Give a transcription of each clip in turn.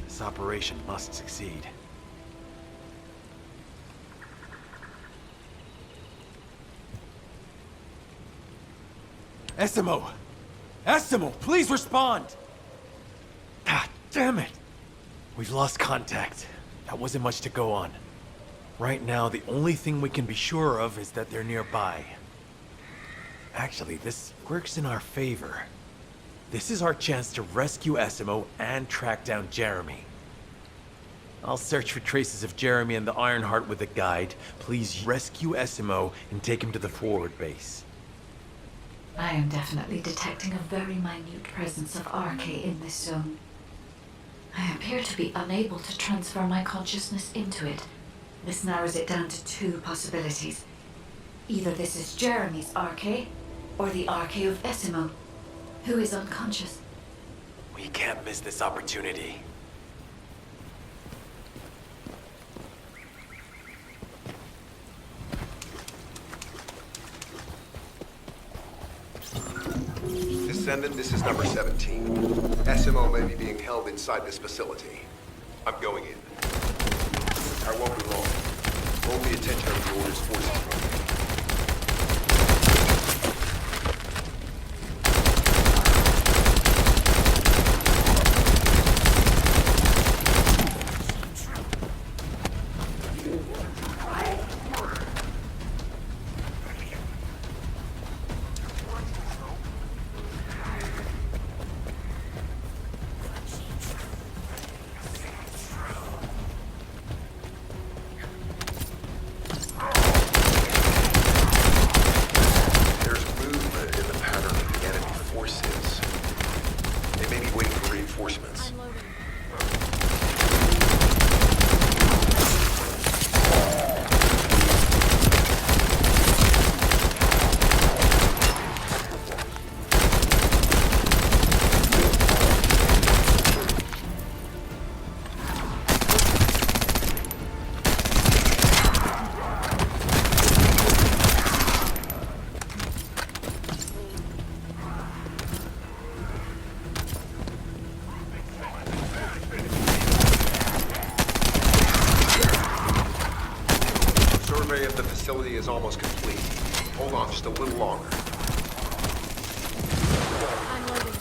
This operation must succeed. Essimo! Essimo, please respond! God damn it! We've lost contact. That wasn't much to go on. Right now, the only thing we can be sure of is that they're nearby. Actually, this works in our favor. This is our chance to rescue Essimo and track down Jeremy. I'll search for traces of Jeremy and the Ironheart with a guide. Please rescue Essimo and take him to the forward base. I am definitely detecting a very minute presence of RK in this zone. I appear to be unable to transfer my consciousness into it. This narrows it down to two possibilities. Either this is Jeremy's RK, or the RK of Essimo, who is unconscious. We can't miss this opportunity. Descendant, this is number 17. SMO may be being held inside this facility. I'm going in. I won't be long. Roll me attention to the orders forces. Is almost complete. Hold on just a little longer. I'm loading.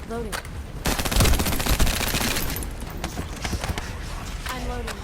Loading. I'm loading.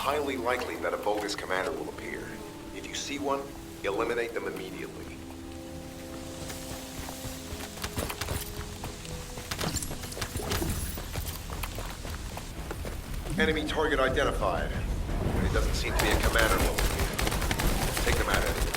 Highly likely that a bogus commander will appear. If you see one, eliminate them immediately. Enemy target identified. It doesn't seem to be a commander located. Take them out of it.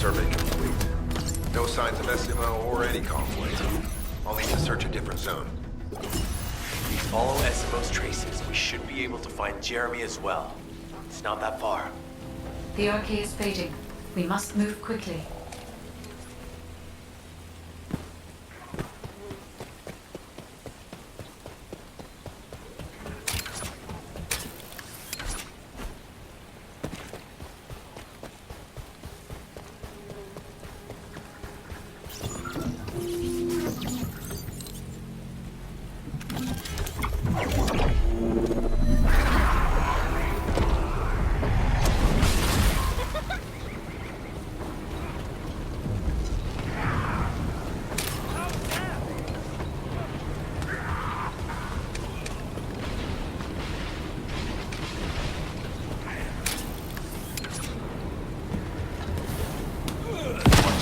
Survey complete. No signs of SMO or any conflict. I'll need to search a different zone. If we follow SMO's traces, we should be able to find Jeremy as well. It's not that far. The RK is fading. We must move quickly.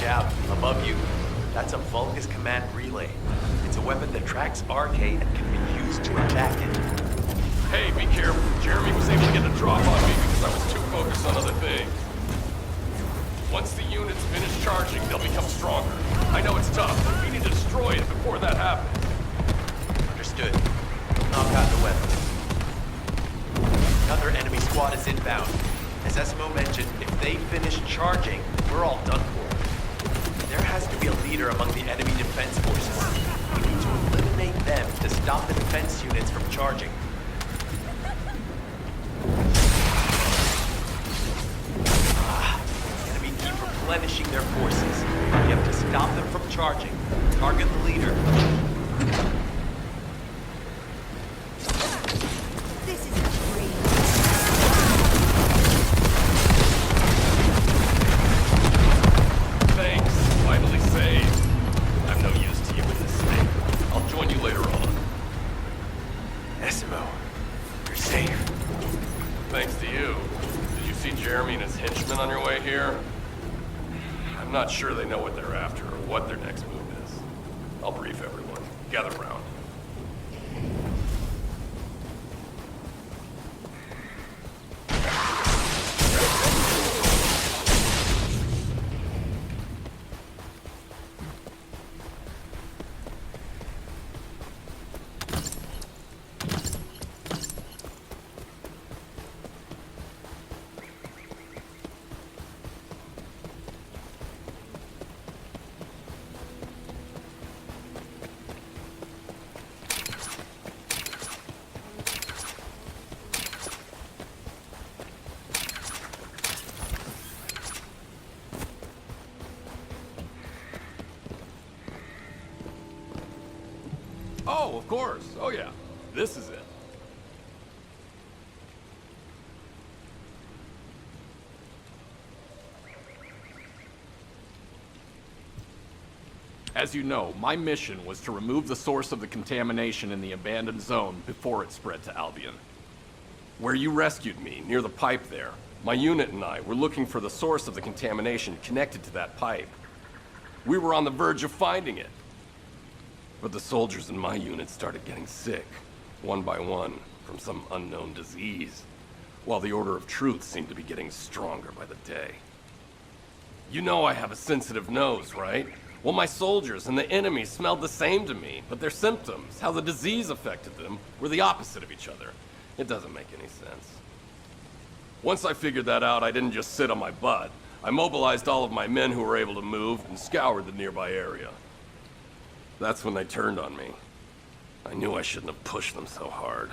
out, above you. That's a Vulgus command relay. It's a weapon that tracks RK and can be used to attack it. Hey, be careful. Jeremy was able to get a drop on me because I was too focused on other things. Once the units finish charging, they'll become stronger. I know it's tough, but we need to destroy it before that happens. Understood. Knock out the weapon. Another enemy squad is inbound. As SMO mentioned, if they finish charging, we're all done for. There has to be a leader among the enemy defense forces. We need to eliminate them to stop the defense units from charging. Enemy keep replenishing their forces. We have to stop them from charging. Target the leader. This is great. Thanks. Finally saved. I'm no use to you in this state. I'll join you later on. SMO, you're safe. Thanks to you. Did you see Jeremy and his henchmen on your way here? I'm not sure they know what they're after or what their next move is. I'll brief everyone. Gather round. Oh, of course. Oh, yeah. This is it. As you know, my mission was to remove the source of the contamination in the abandoned zone before it spread to Albion. Where you rescued me, near the pipe there, my unit and I were looking for the source of the contamination connected to that pipe. We were on the verge of finding it. But the soldiers in my unit started getting sick, one by one, from some unknown disease, while the Order of Truth seemed to be getting stronger by the day. You know I have a sensitive nose, right? Well, my soldiers and the enemy smelled the same to me, but their symptoms, how the disease affected them, were the opposite of each other. It doesn't make any sense. Once I figured that out, I didn't just sit on my butt. I mobilized all of my men who were able to move and scoured the nearby area. That's when they turned on me. I knew I shouldn't have pushed them so hard.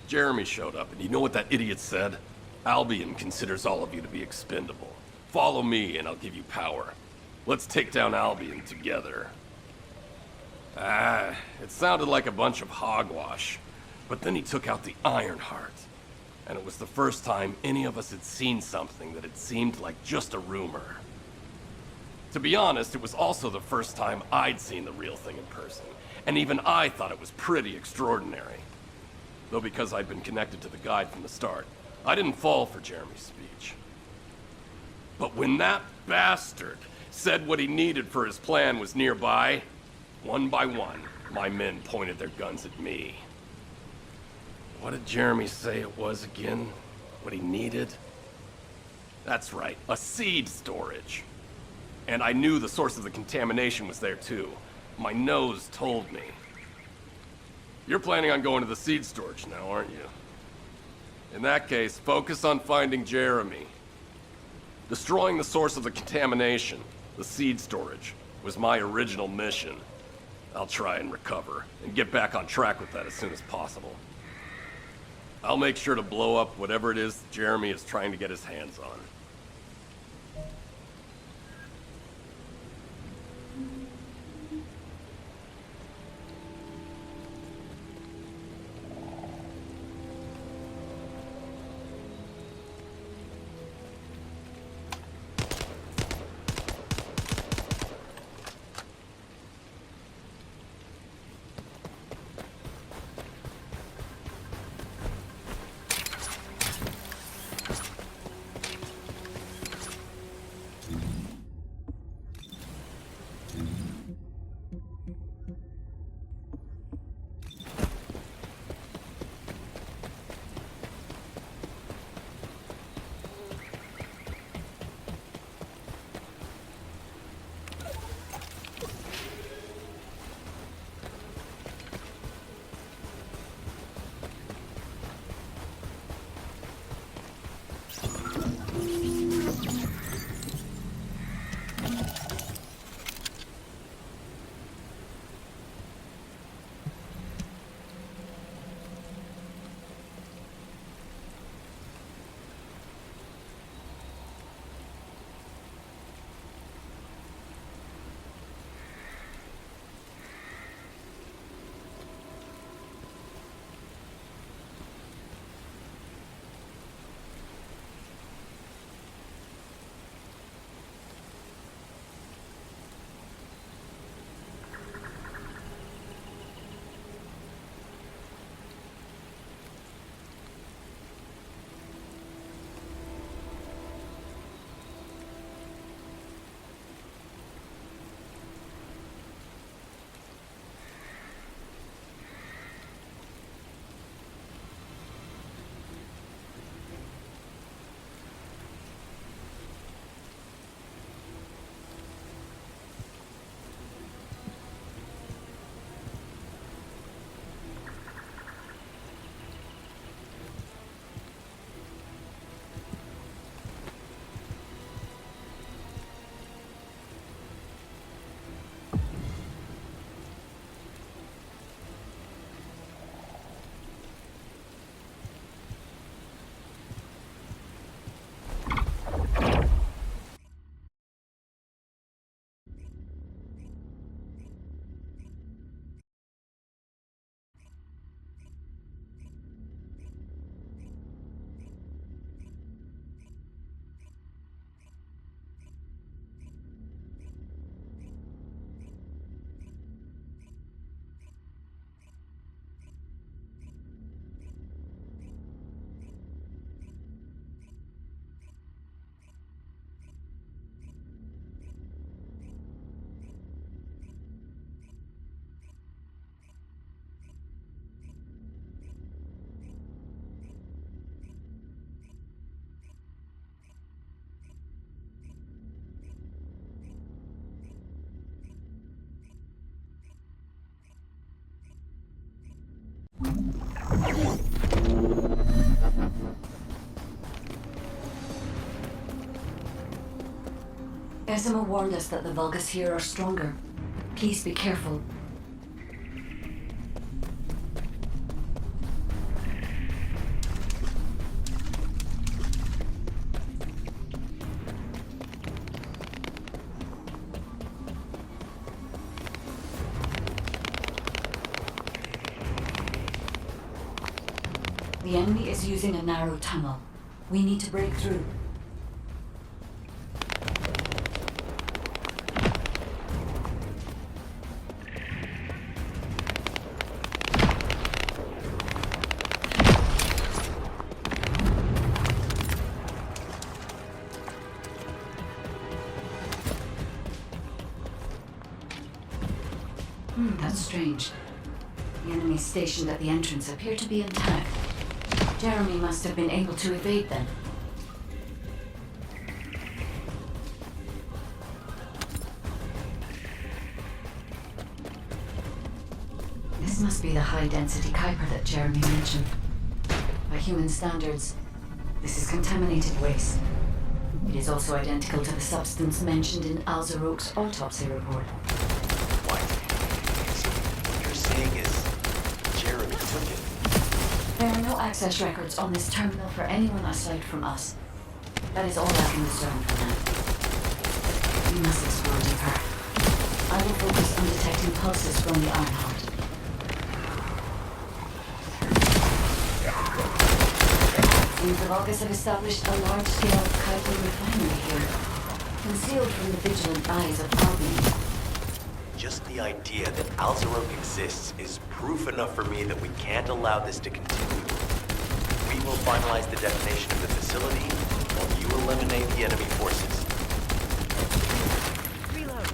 Jeremy showed up, and you know what that idiot said? Albion considers all of you to be expendable. Follow me, and I'll give you power. Let's take down Albion together. It sounded like a bunch of hogwash. But then he took out the Ironheart. And it was the first time any of us had seen something that had seemed like just a rumor. To be honest, it was also the first time I'd seen the real thing in person, and even I thought it was pretty extraordinary. Though because I'd been connected to the guide from the start, I didn't fall for Jeremy's speech. But when that bastard said what he needed for his plan was nearby, one by one, my men pointed their guns at me. What did Jeremy say it was again? What he needed? That's right, a seed storage. And I knew the source of the contamination was there too. My nose told me. You're planning on going to the seed storage now, aren't you? In that case, focus on finding Jeremy. Destroying the source of the contamination, the seed storage, was my original mission. I'll try and recover, and get back on track with that as soon as possible. I'll make sure to blow up whatever it is Jeremy is trying to get his hands on. Esima warned us that the Vulgus here are stronger. Please be careful. The enemy is using a narrow tunnel. We need to break through. That's strange. The enemies stationed at the entrance appear to be intact. Jeremy must have been able to evade them. This must be the high-density Kuiper that Jeremy mentioned. By human standards, this is contaminated waste. It is also identical to the substance mentioned in Alzarok's autopsy report. What? So what you're saying is Jeremy took it? There are no access records on this terminal for anyone aside from us. That is all I can discern for now. We must explore deeper. I will focus on detecting pulses from the Ironheart. Seems the Vulgus have established a large-scale Kuiper refinery here, concealed from the vigilant eyes of Albany. Just the idea that Alzarok exists is proof enough for me that we can't allow this to continue. We will finalize the detonation of the facility while you eliminate the enemy forces. Reload.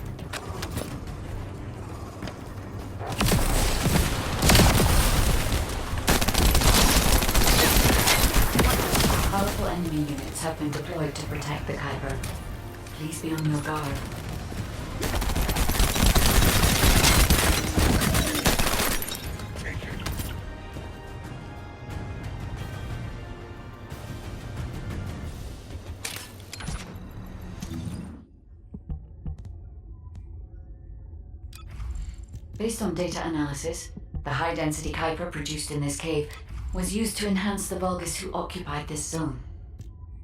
Powerful enemy units have been deployed to protect the Kuiper. Please be on your guard. Based on data analysis, the high-density Kuiper produced in this cave was used to enhance the Vulgus who occupied this zone.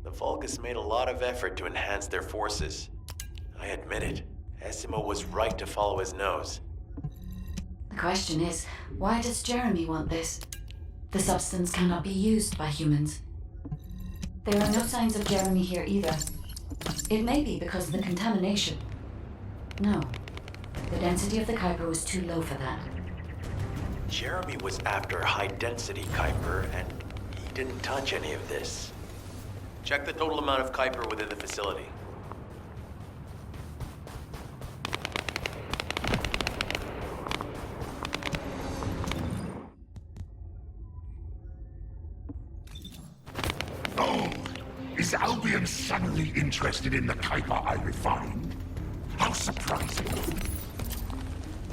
The Vulgus made a lot of effort to enhance their forces. I admit it. Esima was right to follow his nose. The question is, why does Jeremy want this? The substance cannot be used by humans. There are no signs of Jeremy here either. It may be because of the contamination. No. The density of the Kuiper was too low for that. Jeremy was after high-density Kuiper, and he didn't touch any of this. Check the total amount of Kuiper within the facility. Oh, is Albion suddenly interested in the Kuiper I refined? How surprising.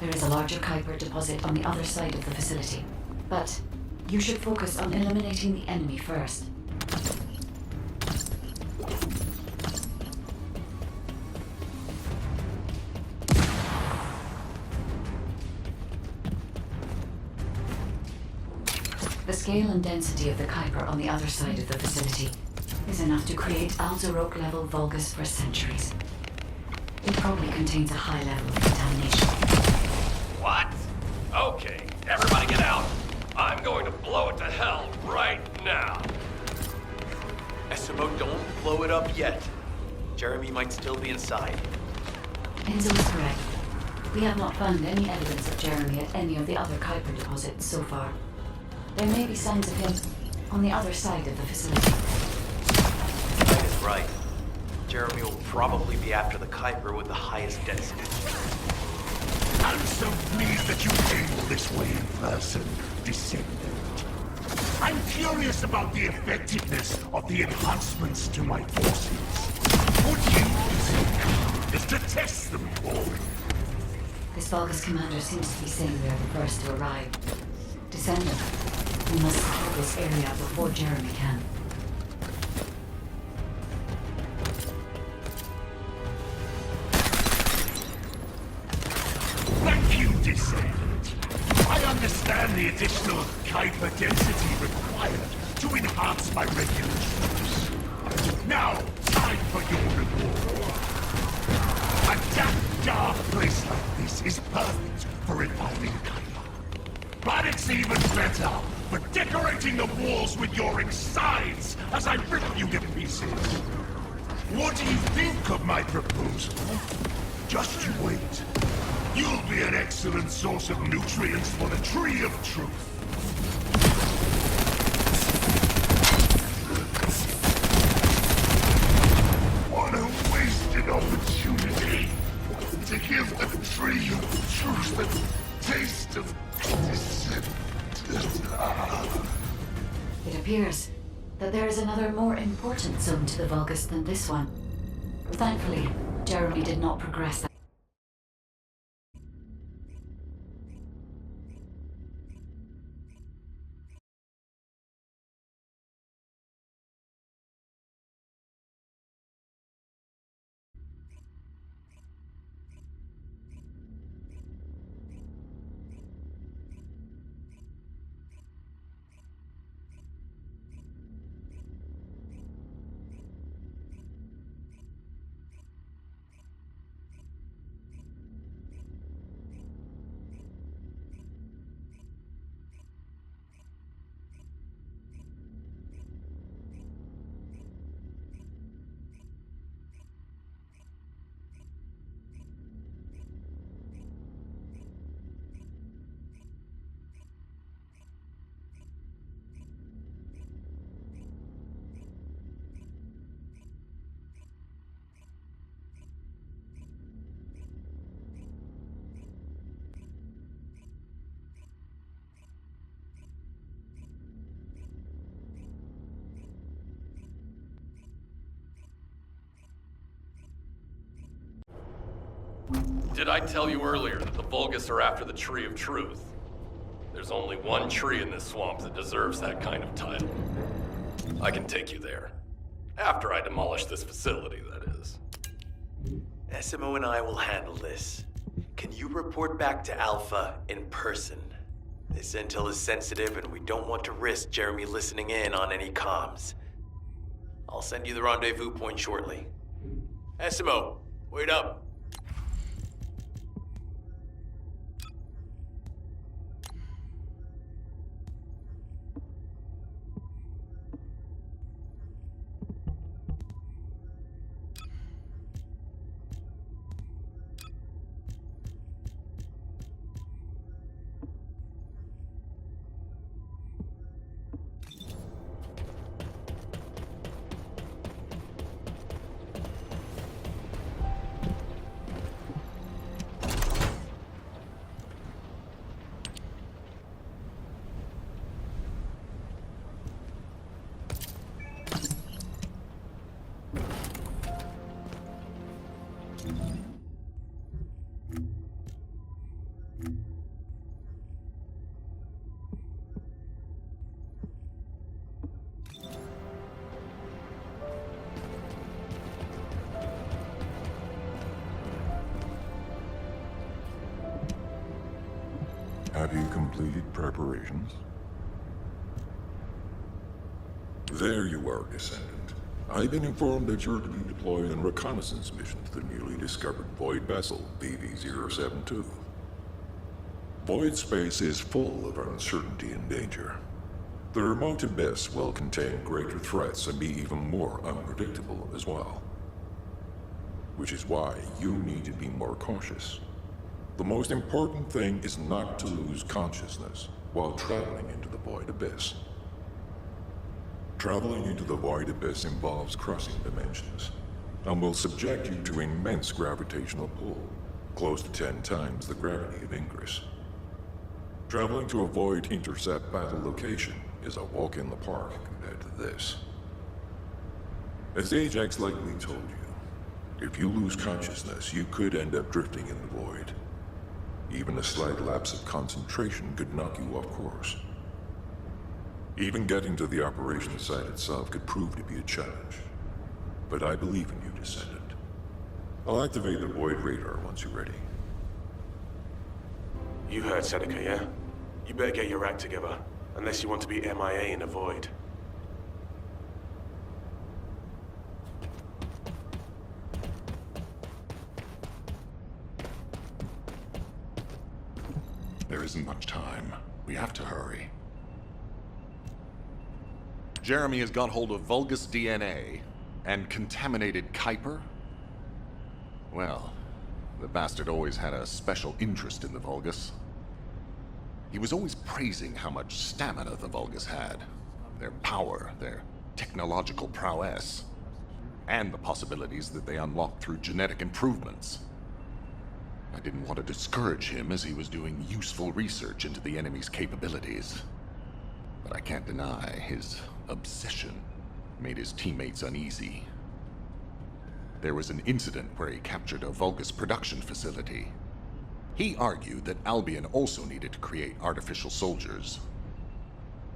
There is a larger Kuiper deposit on the other side of the facility. But you should focus on eliminating the enemy first. The scale and density of the Kuiper on the other side of the facility is enough to create Alzarok-level Vulgus for centuries. It probably contains a high level of contamination. What? Okay, everybody get out. I'm going to blow it to hell right now. Esimo, don't blow it up yet. Jeremy might still be inside. Enzo is correct. We have not found any evidence of Jeremy at any of the other Kuiper deposits so far. There may be signs of him on the other side of the facility. Knight is right. Jeremy will probably be after the Kuiper with the highest density. I'm so pleased that you came all this way in person, Descendant. I'm curious about the effectiveness of the enhancements to my forces. Would you consider is to test them all? This Vulgus commander seems to be saying we are the first to arrive. Descendant, we must secure this area before Jeremy can. understand the additional Kuiper density required to enhance my regular troops. Now, time for your reward. A damp, dark place like this is perfect for reviving Kuiper. But it's even better for decorating the walls with your insides as I rip you to pieces. What do you think of my proposal? Just you wait. You'll be an excellent source of nutrients for the Tree of Truth. What a wasted opportunity to give the Tree of Truth the taste of Descendant. It appears that there is another more important zone to the Vulgus than this one. Thankfully, Jeremy did not progress that. Did I tell you earlier that the Vulgus are after the Tree of Truth? There's only one tree in this swamp that deserves that kind of title. I can take you there. After I demolish this facility, that is. SMO and I will handle this. Can you report back to Alpha in person? This intel is sensitive and we don't want to risk Jeremy listening in on any comms. I'll send you the rendezvous point shortly. SMO, wait up. Have you completed preparations? There you are, Descendant. I've been informed that you're to be deployed on a reconnaissance mission to the newly discovered Void vessel, BV-072. Void space is full of uncertainty and danger. The remote abyss will contain greater threats and be even more unpredictable as well. Which is why you need to be more cautious. The most important thing is not to lose consciousness while traveling into the Void Abyss. Traveling into the Void Abyss involves crossing dimensions, and will subject you to immense gravitational pull, close to 10 times the gravity of Ingress. Traveling to a Void intercept battle location is a walk in the park compared to this. As Ajax likely told you, if you lose consciousness, you could end up drifting in the Void. Even a slight lapse of concentration could knock you off course. Even getting to the operation site itself could prove to be a challenge. But I believe in you, Descendant. I'll activate the Void radar once you're ready. You heard Seneca, yeah? You better get your act together, unless you want to be MIA in the void. There isn't much time. We have to hurry. Jeremy has got hold of Vulgus DNA and contaminated Kuiper? Well, the bastard always had a special interest in the Vulgus. He was always praising how much stamina the Vulgus had, their power, their technological prowess, and the possibilities that they unlocked through genetic improvements. I didn't want to discourage him as he was doing useful research into the enemy's capabilities. But I can't deny his obsession made his teammates uneasy. There was an incident where he captured a Vulgus production facility. He argued that Albion also needed to create artificial soldiers.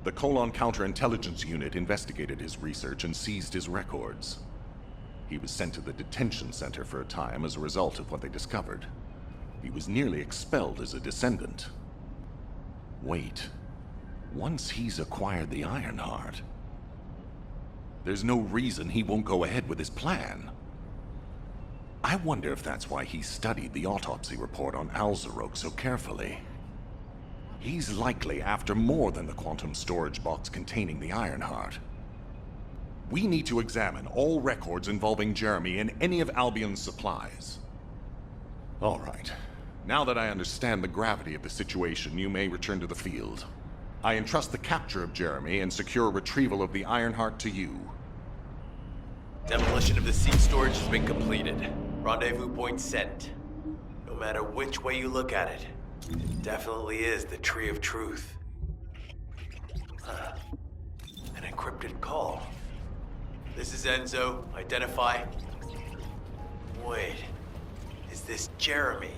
The Colon Counterintelligence Unit investigated his research and seized his records. He was sent to the detention center for a time as a result of what they discovered. He was nearly expelled as a Descendant. Wait. Once he's acquired the Ironheart, there's no reason he won't go ahead with his plan. I wonder if that's why he studied the autopsy report on Alzarok so carefully. He's likely after more than the quantum storage box containing the Ironheart. We need to examine all records involving Jeremy and any of Albion's supplies. All right. Now that I understand the gravity of the situation, you may return to the field. I entrust the capture of Jeremy and secure retrieval of the Ironheart to you. Demolition of the seed storage has been completed. Rendezvous point set. No matter which way you look at it, it definitely is the Tree of Truth. An encrypted call. This is Enzo. Identify. Wait. Is this Jeremy?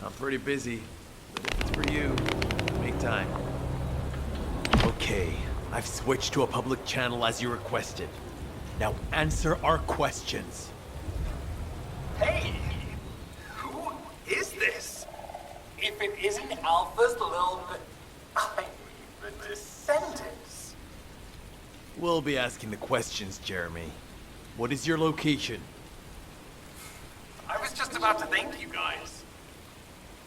I'm pretty busy, but if it's for you, make time. Okay, I've switched to a public channel as you requested. Now answer our questions. Hey, who is this? If it isn't Alpha's little... I mean, the Descendants. We'll be asking the questions, Jeremy. What is your location? I was just about to thank you guys.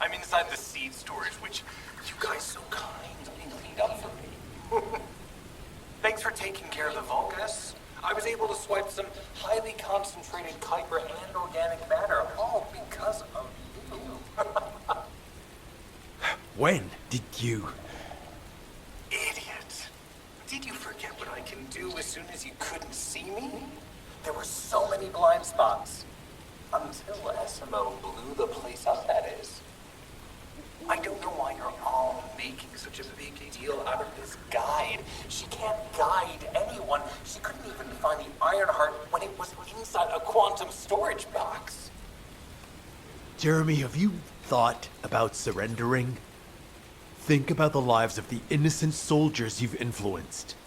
I'm inside the seed storage, which you guys so kindly cleaned up for me. Thanks for taking care of the Vulgus. I was able to swipe some highly concentrated Kuiper and organic matter, all because of you. When did you... Idiot. Did you forget what I can do as soon as you couldn't see me? There were so many blind spots. Until SMO blew the place up, that is. I don't know why you're all making such a big deal out of this guide. She can't guide anyone. She couldn't even find the Ironheart when it was inside a quantum storage box. Jeremy, have you thought about surrendering? Think about the lives of the innocent soldiers you've influenced.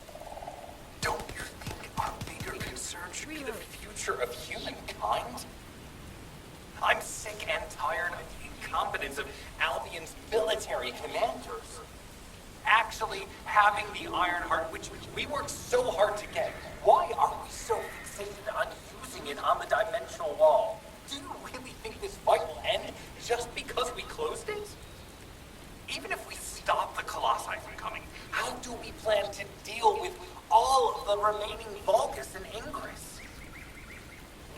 Don't you think our bigger concern should be the future of humankind? I'm sick and tired of the incompetence of Albion's military commanders. Actually having the Ironheart, which we worked so hard to get, why are we so fixated on using it on the dimensional wall? Do you really think this fight will end just because we closed it? Even if we stop the Colossi from coming, how do we plan to deal with all of the remaining Vulgus and Ingress?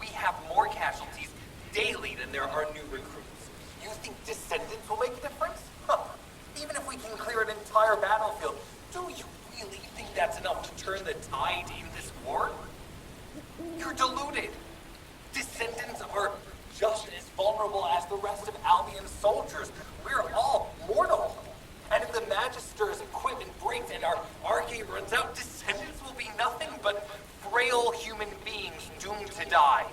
We have more casualties daily than there are new recruits. You think Descendants will make a difference? Huh. Even if we can clear an entire battlefield, do you really think that's enough to turn the tide in this war? You're deluded. Descendants are just as vulnerable as the rest of Albion's soldiers. We're all mortal. And if the Magister's equipment breaks and our Arche runs out, Descendants will be nothing but frail human beings doomed to die.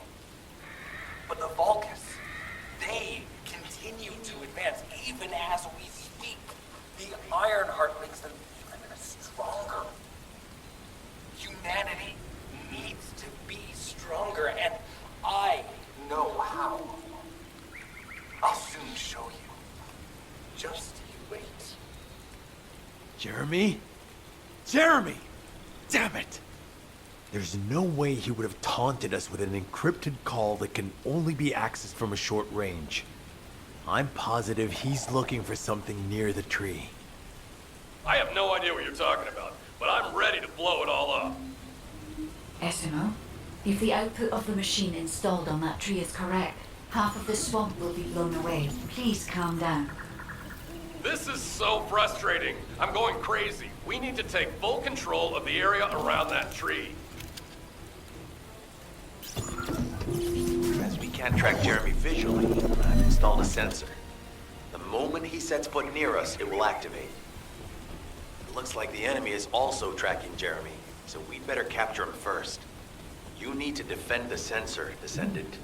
But the Vulgus, they continue to advance even as we speak. The Ironheart makes them even stronger. Humanity needs to be stronger, and I know how. I'll soon show you. Just you wait. Jeremy? Jeremy! Damn it! There's no way he would have taunted us with an encrypted call that can only be accessed from a short range. I'm positive he's looking for something near the tree. I have no idea what you're talking about, but I'm ready to blow it all up. SMO, if the output of the machine installed on that tree is correct, half of the swamp will be blown away. Please calm down. This is so frustrating. I'm going crazy. We need to take full control of the area around that tree. As we can't track Jeremy visually, I've installed a sensor. The moment he sets foot near us, it will activate. It looks like the enemy is also tracking Jeremy, so we'd better capture him first. You need to defend the sensor, Descendant.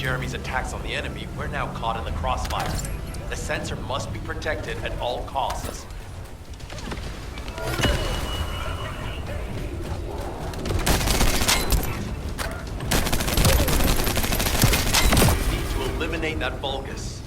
Jeremy's attacks on the enemy, we're now caught in the crossfire. The sensor must be protected at all costs. We need to eliminate that Vulgus.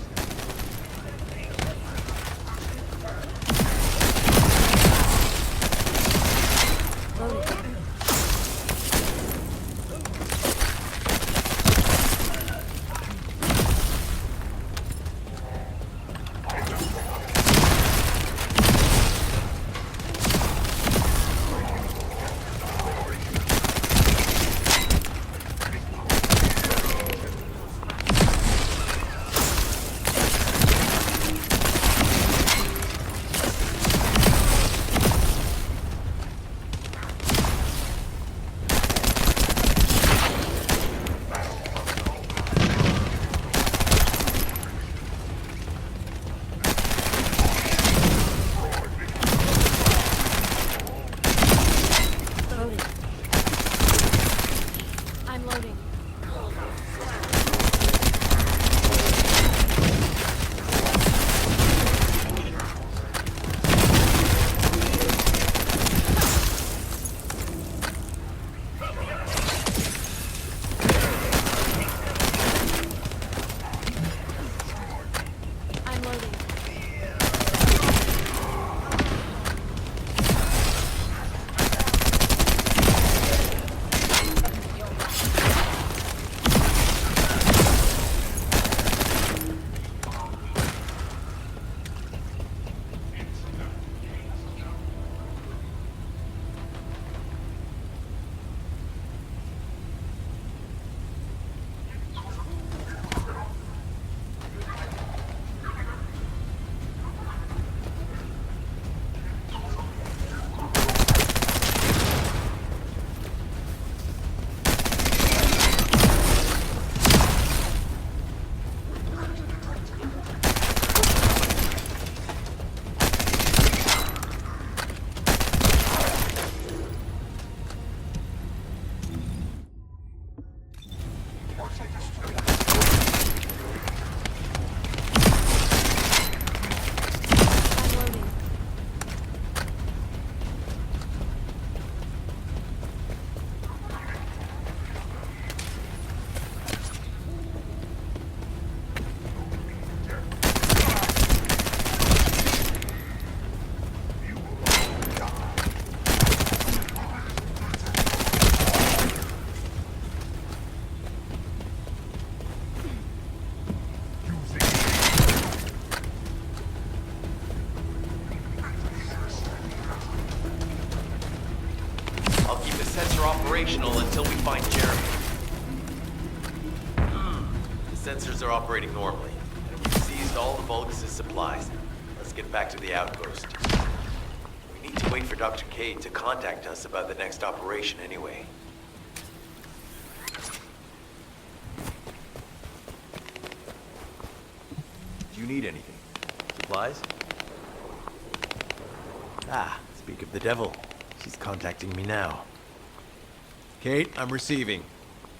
are operational until we find Jeremy. The sensors are operating normally, and we've seized all the Vulgus' supplies. Let's get back to the outpost. We need to wait for Dr. Cade to contact us about the next operation anyway. Do you need anything? Supplies? Ah, speak of the devil. She's contacting me now. Kate, I'm receiving.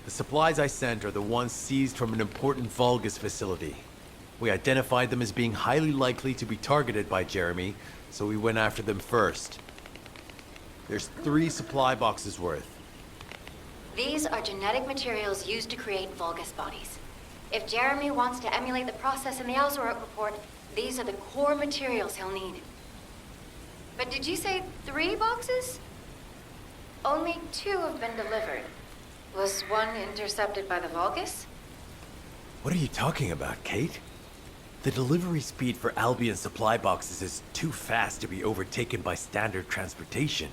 The supplies I sent are the ones seized from an important Vulgus facility. We identified them as being highly likely to be targeted by Jeremy, so we went after them first. There's 3 supply boxes worth. These are genetic materials used to create Vulgus bodies. If Jeremy wants to emulate the process in the Auswarok report, these are the core materials he'll need. But did you say 3 boxes? Only 2 have been delivered. Was one intercepted by the Vulgus? What are you talking about, Kate? The delivery speed for Albion supply boxes is too fast to be overtaken by standard transportation.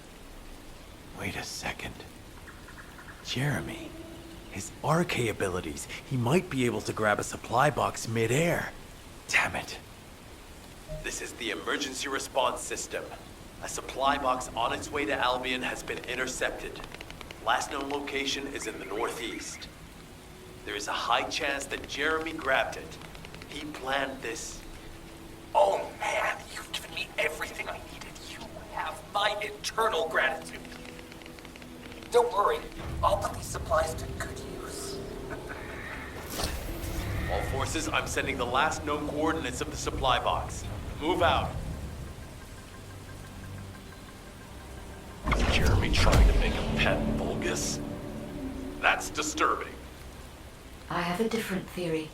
Wait a second. Jeremy. His RK abilities. He might be able to grab a supply box mid-air. Damn it. This is the emergency response system. A supply box on its way to Albion has been intercepted. Last known location is in the northeast. There is a high chance that Jeremy grabbed it. He planned this. Oh man, you've given me everything I needed. You have my eternal gratitude. Don't worry, I'll put these supplies to good use. All forces, I'm sending the last known coordinates of the supply box. Move out. Is Jeremy trying to make a pet Vulgus? That's disturbing. I have a different theory.